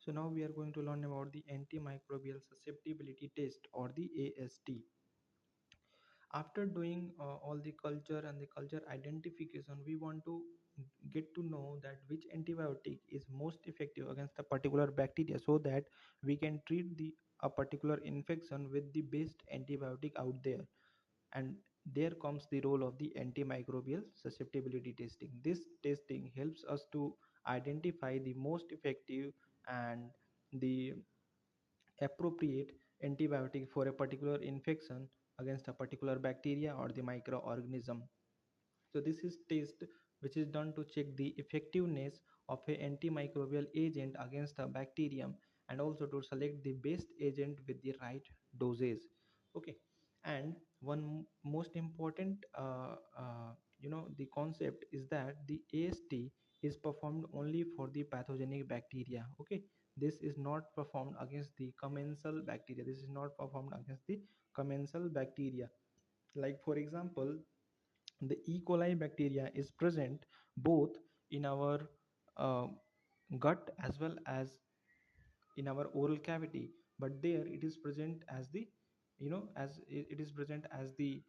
So now we are going to learn about the antimicrobial susceptibility test, or the AST. After doing all the culture and the culture identification, we want to get to know that which antibiotic is most effective against a particular bacteria, so that we can treat the a particular infection with the best antibiotic out there. And there comes the role of the antimicrobial susceptibility testing. This testing helps us to identify the most effective and the appropriate antibiotic for a particular infection against a particular bacteria or the microorganism. So this is test which is done to check the effectiveness of a antimicrobial agent against a bacterium, and also to select the best agent with the right dosage. Okay. And one most important the concept is that the AST is performed only for the pathogenic bacteria. Okay. This is not performed against the commensal bacteria. This is not performed against the commensal bacteria. Like for example, the E. coli bacteria is present both in our uh, gut as well as in our oral cavity, but there it is present as the as it is present as the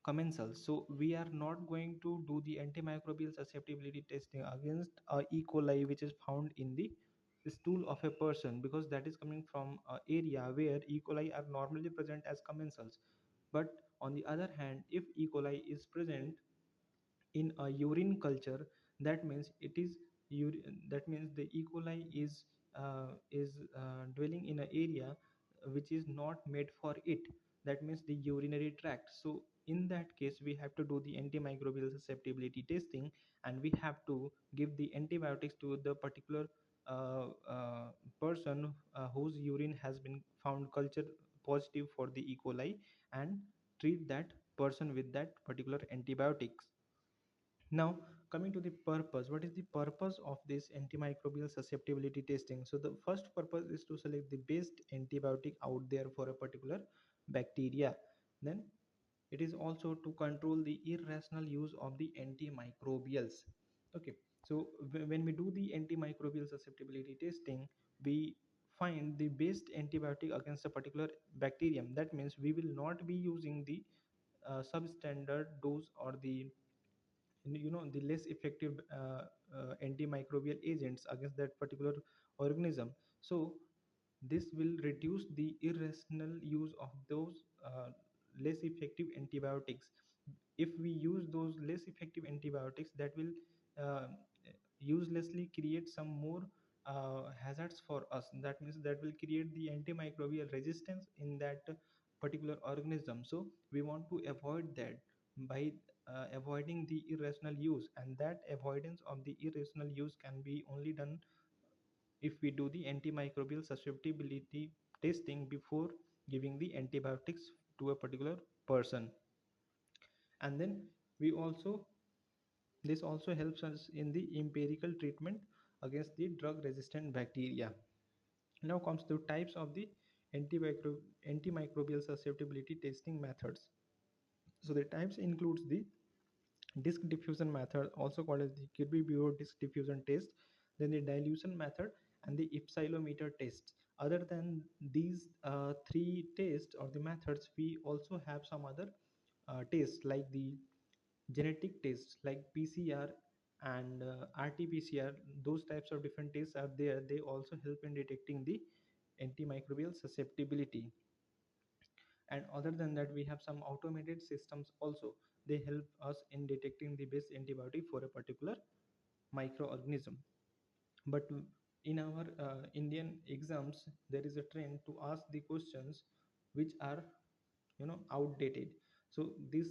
commensal. So we are not going to do the antimicrobial susceptibility testing against E. coli which is found in the stool of a person, because that is coming from an area where E. coli are normally present as commensals. But on the other hand, if E. coli is present in a urine culture, that means it is that means the E. coli is dwelling in an area which is not made for it. That means the urinary tract. So in that case, we have to do the antimicrobial susceptibility testing, and we have to give the antibiotics to the particular uh, uh, person whose urine has been found culture positive for the E. coli, and treat that person with that particular antibiotics. Now, coming to the purpose, what is the purpose of this antimicrobial susceptibility testing? So, the first purpose is to select the best antibiotic out there for a particular bacteria. Then, it is also to control the irrational use of the antimicrobials. Okay, so when we do the antimicrobial susceptibility testing, we find the best antibiotic against a particular bacterium. That means we will not be using the substandard dose or the the less effective antimicrobial agents against that particular organism. So this will reduce the irrational use of those less effective antibiotics. If we use those less effective antibiotics, that will uh, uselessly create some more hazards for us. That means that will create the antimicrobial resistance in that particular organism. So we want to avoid that by avoiding the irrational use, and that avoidance of the irrational use can be only done if we do the antimicrobial susceptibility testing before giving the antibiotics to a particular person. And then we also this also helps us in the empirical treatment against the drug resistant bacteria. Now comes to types of the antimicrobial susceptibility testing methods. So the types includes the disk diffusion method, also called as the Kirby Bauers Disk Diffusion test, then the dilution method, and the Epsilometer test. Other than these three tests or the methods, we also have some other tests like the genetic tests like PCR and RT-PCR. Those types of different tests are there. They also help in detecting the antimicrobial susceptibility. And other than that, we have some automated systems also. They help us in detecting the best antibiotic for a particular microorganism. But in our Indian exams, there is a trend to ask the questions which are outdated. So these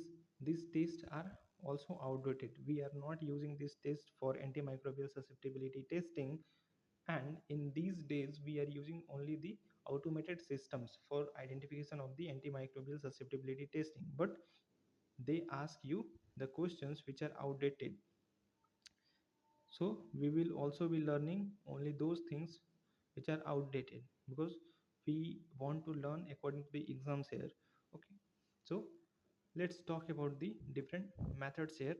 tests are also outdated. We are not using this test for antimicrobial susceptibility testing, and in these days we are using only the automated systems for identification of the antimicrobial susceptibility testing. But they ask you the questions which are outdated. So we will also be learning only those things which are outdated, because we want to learn according to the exams here. Okay, so let's talk about the different methods here.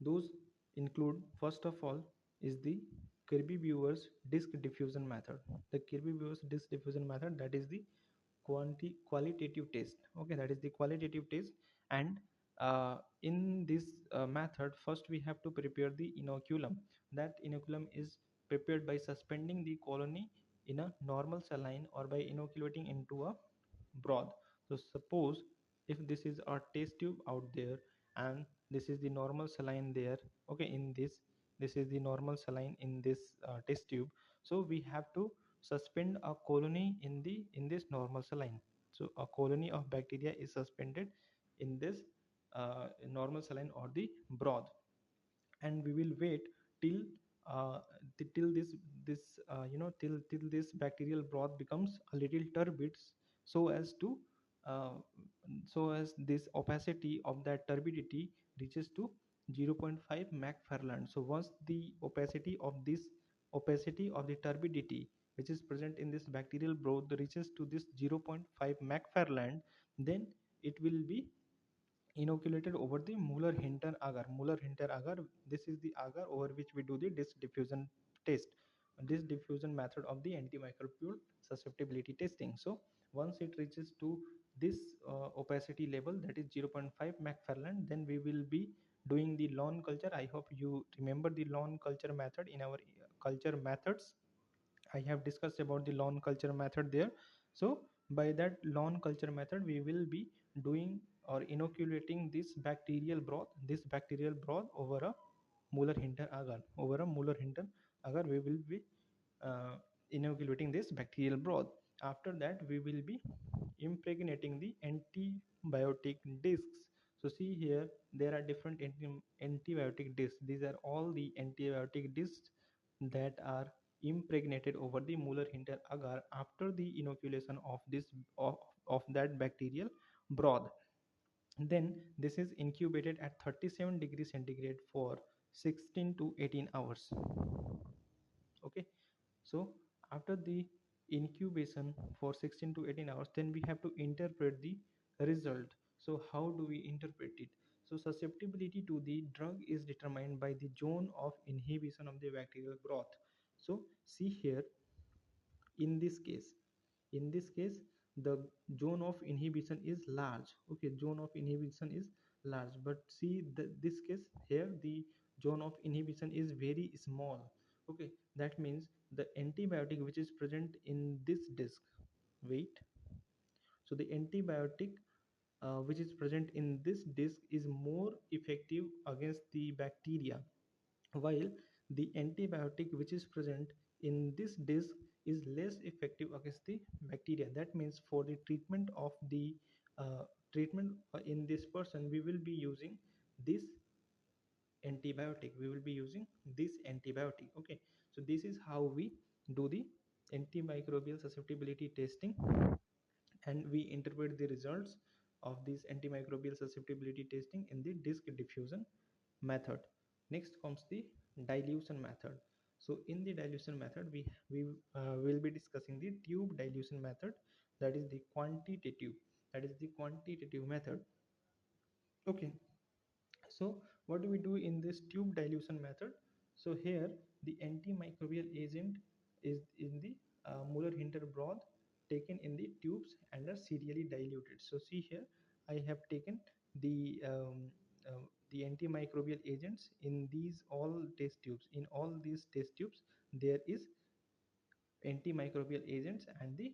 Those include, first of all, is the Kirby Bauers Disk Diffusion method. The Kirby Bauers Disk Diffusion method, that is the qualitative test. Okay, that is the qualitative test. And in this method, first we have to prepare the inoculum. That inoculum is prepared by suspending the colony in a normal saline or by inoculating into a broth. So suppose if this is our test tube out there and this is the normal saline there, okay, in this is the normal saline in this test tube. So we have to suspend a colony in this normal saline. So a colony of bacteria is suspended in this normal saline or the broth, and we will wait till uh, till this till this bacterial broth becomes a little turbid, so as to uh, so as this opacity of that turbidity reaches to 0.5 McFarland. So once the opacity of the turbidity which is present in this bacterial broth reaches to this 0.5 McFarland, then it will be inoculated over the Muller-Hinton agar. Muller-Hinton agar, this is the agar over which we do the disk diffusion test, this diffusion method of the antimicrobial susceptibility testing. So once it reaches to this opacity level, that is 0.5 McFarland, then we will be doing the lawn culture. I hope you remember the lawn culture method in our culture methods. I have discussed about the lawn culture method there. So by that lawn culture method, we will be doing or inoculating this bacterial broth over a Muller-Hinton agar. Over a Muller-Hinton agar, we will be uh, inoculating this bacterial broth. After that, we will be impregnating the antibiotic discs. So see here, there are different antibiotic discs. These are all the antibiotic discs that are impregnated over the Muller-Hinton agar after the inoculation of of that bacterial broth. Then this is incubated at 37 degrees centigrade for 16 to 18 hours. Okay, so after the incubation for 16 to 18 hours, then we have to interpret the result. So how do we interpret it? So susceptibility to the drug is determined by the zone of inhibition of the bacterial broth. So see here, in this case, in this case the zone of inhibition is large. Okay, zone of inhibition is large, but see this case here, the zone of inhibition is very small. Okay, that means the antibiotic which is present in this disk, wait, so the antibiotic which is present in this disk is more effective against the bacteria, while the antibiotic which is present in this disk is less effective against the bacteria. That means for the treatment of the treatment in this person, we will be using this antibiotic, we will be using this antibiotic. Okay, so this is how we do the antimicrobial susceptibility testing, and we interpret the results of this antimicrobial susceptibility testing in the disk diffusion method. Next comes the dilution method. So in the dilution method, we will be discussing the tube dilution method, that is the quantitative method. Okay, so what do we do in this tube dilution method? So here the antimicrobial agent is in the Muller-Hinton broth taken in the tubes and are serially diluted. So see here, I have taken the the antimicrobial agents in these all test tubes. In all these test tubes, there is antimicrobial agents and the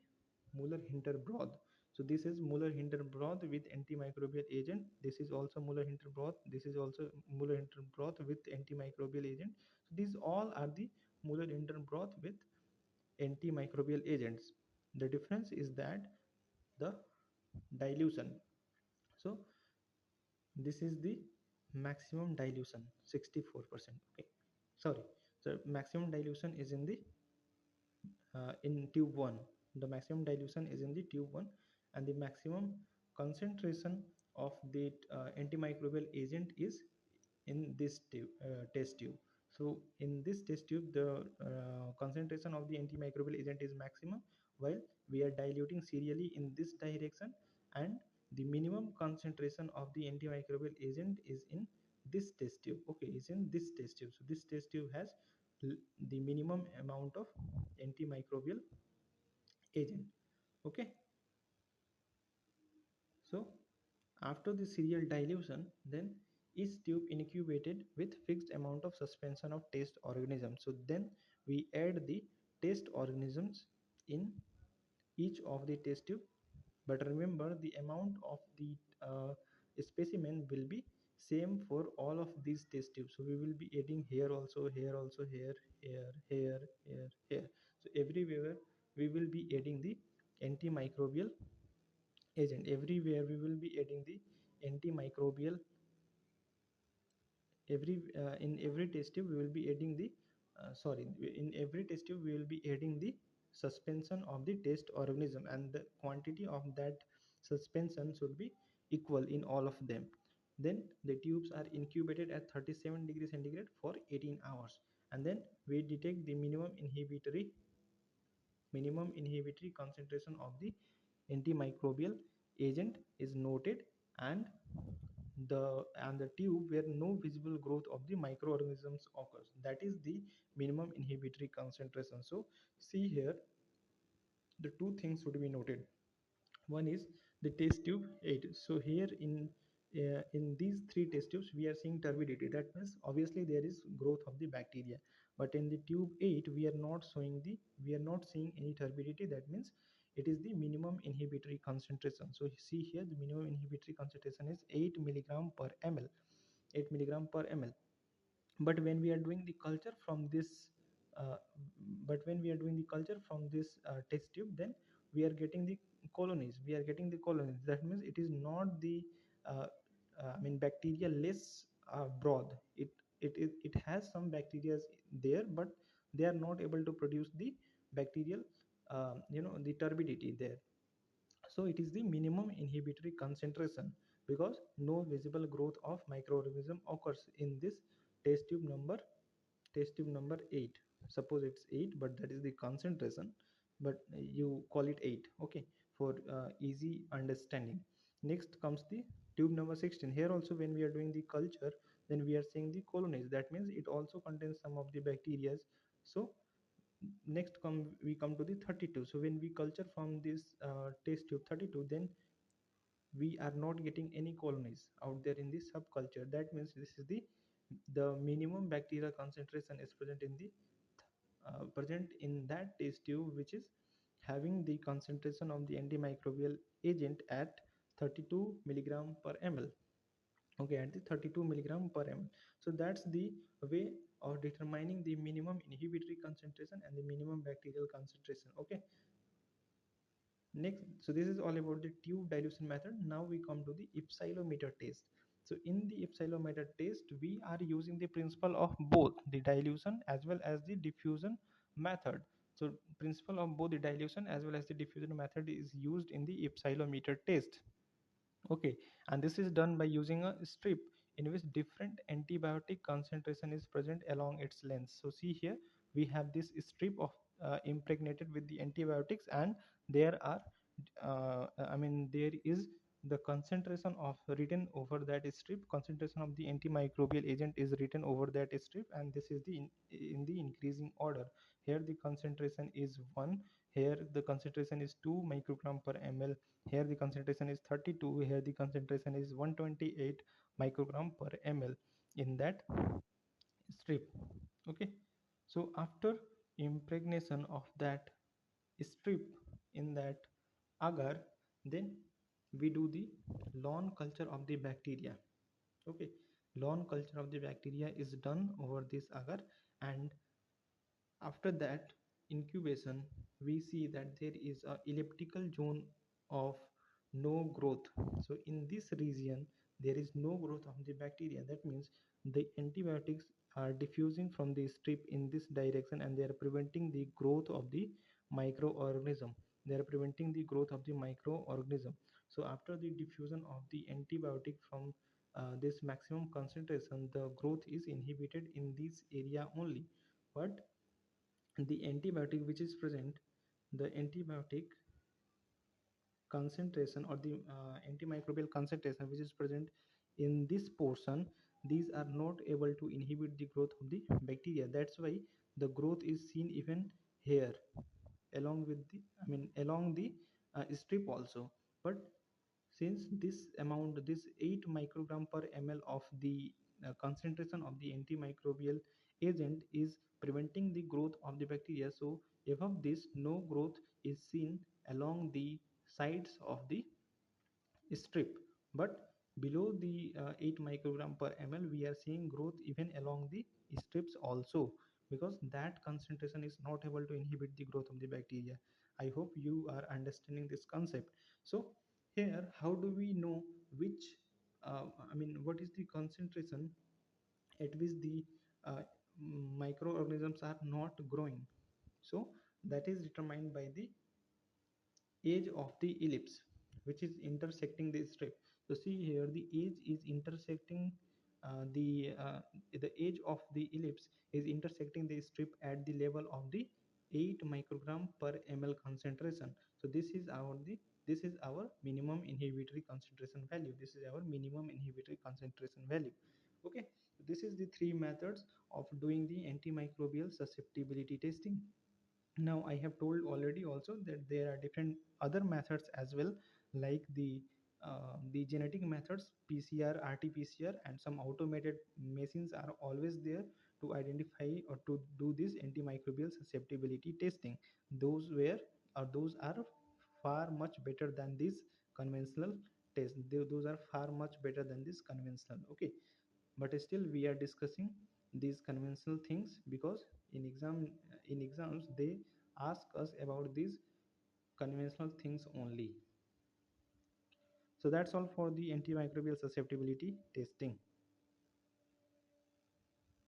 Muller-Hinton broth. So this is Muller-Hinton broth with antimicrobial agent. This is also Muller-Hinton broth. This is also Muller-Hinton broth with antimicrobial agent. So these all are the Muller-Hinton broth with antimicrobial agents. The difference is that the dilution. So this is the maximum dilution, 64%. Okay, sorry. So maximum dilution is in tube 1. The maximum dilution is in the tube 1, and the maximum concentration of the antimicrobial agent is in this test tube. So in this test tube, the concentration of the antimicrobial agent is maximum, while we are diluting serially in this direction, and the minimum concentration of the antimicrobial agent is in this test tube. Okay, is in this test tube. So this test tube has the minimum amount of antimicrobial agent. Okay, so after the serial dilution, then each tube incubated with fixed amount of suspension of test organisms. So then we add the test organisms in each of the test tube, but remember the amount of the specimen will be same for all of these test tubes. So we will be adding here also, here also, here. So everywhere we will be adding the antimicrobial agent. Everywhere we will be adding the antimicrobial. In every test tube we will be adding the sorry in every test tube we will be adding the suspension of the test organism, and the quantity of that suspension should be equal in all of them. Then the tubes are incubated at 37 degrees centigrade for 18 hours, and then we detect the minimum inhibitory concentration of the antimicrobial agent is noted, and the tube where no visible growth of the microorganisms occurs, that is the minimum inhibitory concentration. So see here, the two things should be noted. One is the test tube 8. So here in these three test tubes we are seeing turbidity, that means obviously there is growth of the bacteria. But in the tube 8 we are not seeing any turbidity, that means it is the minimum inhibitory concentration. So see here, the minimum inhibitory concentration is 8 milligram per ml, 8 milligram per ml. But when we are doing the culture from this uh, test tube, then we are getting the colonies. That means it is not the uh, bacteria less broth. It has some bacteria there, but they are not able to produce the bacterial the turbidity there. So it is the minimum inhibitory concentration, because no visible growth of microorganism occurs in this test tube number test tube number 8. Suppose it's 8, but that is the concentration, but you call it 8, okay, for easy understanding. Next comes the tube number 16. Here also when we are doing the culture, then we are seeing the colonies, that means it also contains some of the bacteria. So next we come to the 32. So when we culture from this test tube 32, then we are not getting any colonies out there in the subculture. That means this is the minimum bacterial concentration is present in that test tube, which is having the concentration of the antimicrobial agent at 32 milligram per ml. Okay, at the 32 milligram per ml. So that's the way of determining the minimum inhibitory concentration and the minimum bacterial concentration. Okay, next, so this is all about the tube dilution method. Now we come to the epsilometer test. So in the epsilometer test we are using the principle of both the dilution as well as the diffusion method. So principle of both the dilution as well as the diffusion method is used in the epsilometer test. Okay, and this is done by using a strip in which different antibiotic concentration is present along its length. So see here, we have this strip of impregnated with the antibiotics, and there are, there is the concentration of written over that strip. Concentration of the antimicrobial agent is written over that strip, and this is the in the increasing order. Here the concentration is 1. Here the concentration is 2 microgram per ml. Here the concentration is 32. Here the concentration is 128 microgram per ml in that strip. Okay, so after impregnation of that strip in that agar, then we do the lawn culture of the bacteria. Okay, lawn culture of the bacteria is done over this agar, and after that incubation, we see that there is a elliptical zone of no growth. So in this region, there is no growth of the bacteria. That means the antibiotics are diffusing from the strip in this direction, and they are preventing the growth of the microorganism. They are preventing the growth of the microorganism. So after the diffusion of the antibiotic from this maximum concentration, the growth is inhibited in this area only. But the antibiotic which is present, the antibiotic concentration or the antimicrobial concentration which is present in this portion, these are not able to inhibit the growth of the bacteria. That's why the growth is seen even here along with the, along the strip also. But since this amount, this 8 microgram per ml of the concentration of the antimicrobial agent is preventing the growth of the bacteria, so above this no growth is seen along the sides of the strip. But below the 8 microgram per ml we are seeing growth even along the strips also, because that concentration is not able to inhibit the growth of the bacteria. I hope you are understanding this concept. So here, how do we know which what is the concentration at which the uh, microorganisms are not growing? So that is determined by the edge of the ellipse which is intersecting the strip. So see here, the edge is intersecting the edge of the ellipse is intersecting the strip at the level of the 8 microgram per ml concentration. So this is our minimum inhibitory concentration value. This is our minimum inhibitory concentration value. Okay, this is the three methods of doing the antimicrobial susceptibility testing. Now I have told already also that there are different other methods as well, like the genetic methods, PCR, RT-PCR, and some automated machines are always there to identify or to do this antimicrobial susceptibility testing. Those are far much better than this conventional test. Those are far much better than this conventional. Okay, but still we are discussing these conventional things because in exams they ask us about these conventional things only. So that's all for the antimicrobial susceptibility testing.